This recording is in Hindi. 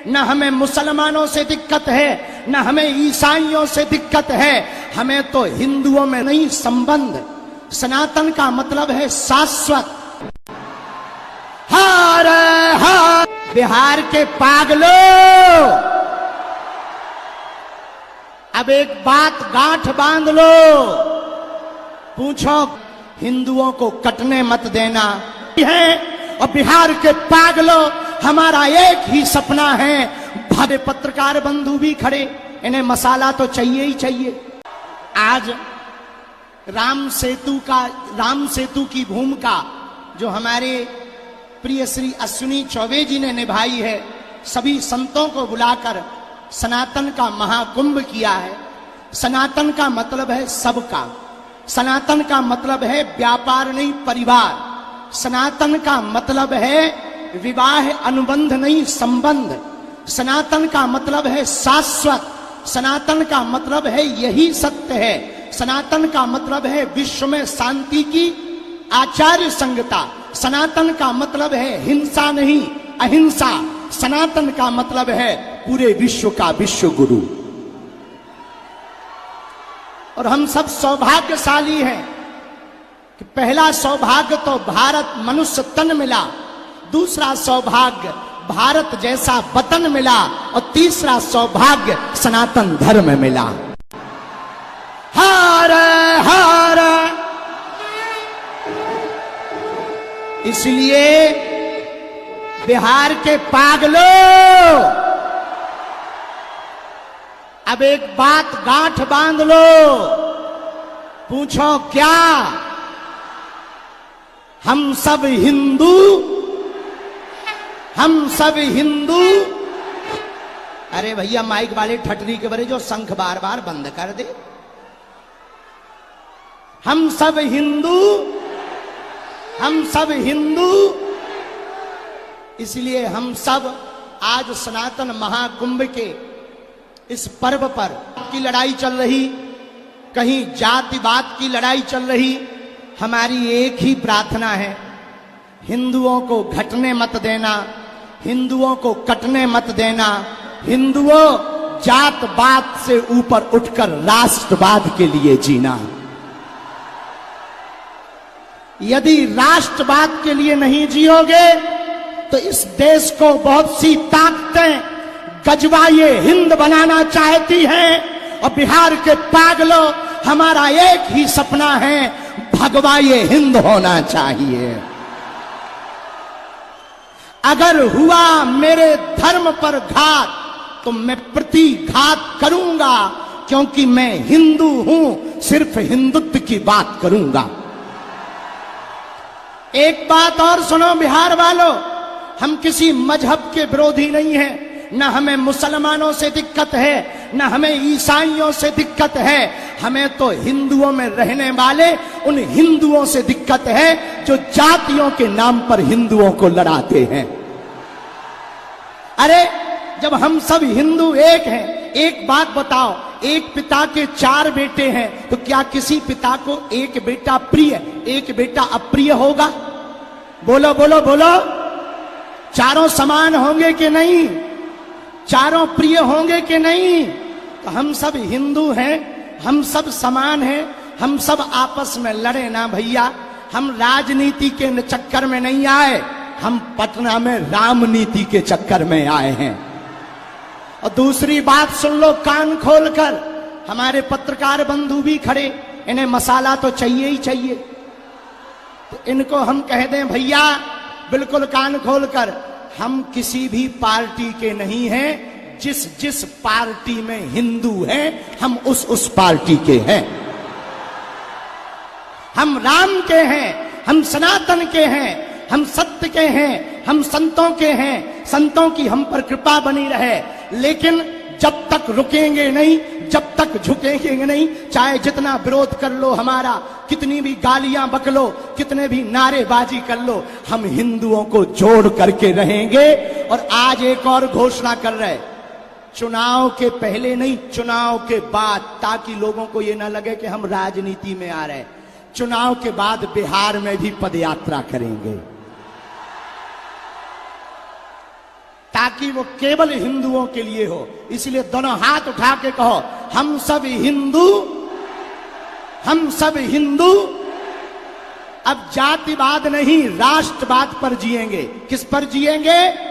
न हमें मुसलमानों से दिक्कत है, न हमें ईसाइयों से दिक्कत है, हमें तो हिंदुओं में नहीं संबंध। सनातन का मतलब है शाश्वत। हर हर बिहार के पागलों, अब एक बात गांठ बांध लो, पूछो हिंदुओं को कटने मत देना है। और बिहार के पागलों, हमारा एक ही सपना है। भव्य पत्रकार बंधु भी खड़े, इन्हें मसाला तो चाहिए ही चाहिए। आज राम सेतु की भूमिका जो हमारे प्रिय श्री अश्विनी चौबे जी ने निभाई है, सभी संतों को बुलाकर सनातन का महाकुंभ किया है। सनातन का मतलब है सबका, सनातन का मतलब है व्यापार नहीं परिवार, सनातन का मतलब है विवाह अनुबंध नहीं संबंध, सनातन का मतलब है शाश्वत, सनातन का मतलब है यही सत्य है, सनातन का मतलब है विश्व में शांति की आचार्य संगता, सनातन का मतलब है हिंसा नहीं अहिंसा, सनातन का मतलब है पूरे विश्व का विश्व गुरु। और हम सब सौभाग्यशाली हैं कि पहला सौभाग्य तो भारत मनुष्य तन मिला, दूसरा सौभाग्य भारत जैसा वतन मिला, और तीसरा सौभाग्य सनातन धर्म मिला। हर हर इसलिए बिहार के पागलों, अब एक बात गांठ बांध लो, पूछो क्या हम सब हिंदू, हम सब हिंदू। अरे भैया माइक वाले ठटरी के बरे जो शंख बार बार बंद कर दे। हम सब हिंदू, हम सब हिंदू। इसलिए हम सब आज सनातन महाकुंभ के इस पर्व पर की लड़ाई चल रही, कहीं जातिवाद की लड़ाई चल रही, हमारी एक ही प्रार्थना है, हिंदुओं को घटने मत देना, हिंदुओं को कटने मत देना। हिंदुओं, जातवाद से ऊपर उठकर राष्ट्रवाद के लिए जीना। यदि राष्ट्रवाद के लिए नहीं जियोगे तो इस देश को बहुत सी ताकतें गजवाए हिंद बनाना चाहती हैं। और बिहार के पागलों, हमारा एक ही सपना है, भगवाए हिंद होना चाहिए। अगर हुआ मेरे धर्म पर घात तो मैं प्रतिघात करूंगा, क्योंकि मैं हिंदू हूं, सिर्फ हिंदुत्व की बात करूंगा। एक बात और सुनो बिहार वालों, हम किसी मजहब के विरोधी नहीं हैं, न हमें मुसलमानों से दिक्कत है, न हमें ईसाइयों से दिक्कत है, हमें तो हिंदुओं में रहने वाले उन हिंदुओं से दिक्कत है जो जातियों के नाम पर हिंदुओं को लड़ाते हैं। अरे जब हम सब हिंदू एक हैं, एक बात बताओ, एक पिता के 4 बेटे हैं, तो क्या किसी पिता को एक बेटा प्रिय एक बेटा अप्रिय होगा? बोलो बोलो बोलो। चारों समान होंगे कि नहीं? चारों प्रिय होंगे कि नहीं? तो हम सब हिंदू हैं, हम सब समान हैं, हम सब आपस में लड़े ना भैया। हम राजनीति के चक्कर में नहीं आए, हम पटना में रामनीति के चक्कर में आए हैं। और दूसरी बात सुन लो कान खोलकर, हमारे पत्रकार बंधु भी खड़े, इन्हें मसाला तो चाहिए ही चाहिए। तो इनको हम कह दें भैया बिल्कुल कान खोलकर, हम किसी भी पार्टी के नहीं हैं, जिस जिस पार्टी में हिंदू हैं हम उस पार्टी के हैं। हम राम के हैं, हम सनातन के हैं, हम सत्य के हैं, हम संतों के हैं, संतों की हम पर कृपा बनी रहे। लेकिन जब तक रुकेंगे नहीं, जब तक झुकेंगे नहीं, चाहे जितना विरोध कर लो हमारा, कितनी भी गालियां बक लो, कितने भी नारेबाजी कर लो, हम हिंदुओं को जोड़ करके रहेंगे। और आज एक और घोषणा कर रहे, चुनाव के पहले नहीं, चुनाव के बाद, ताकि लोगों को ये ना लगे कि हम राजनीति में आ रहे, चुनाव के बाद बिहार में भी पदयात्रा करेंगे। ताकि वो केवल हिंदुओं के लिए हो। इसलिए दोनों हाथ उठा के कहो, हम सब हिंदू, हम सब हिंदू। अब जातिवाद नहीं, राष्ट्रवाद पर जिएंगे। किस पर जिएंगे?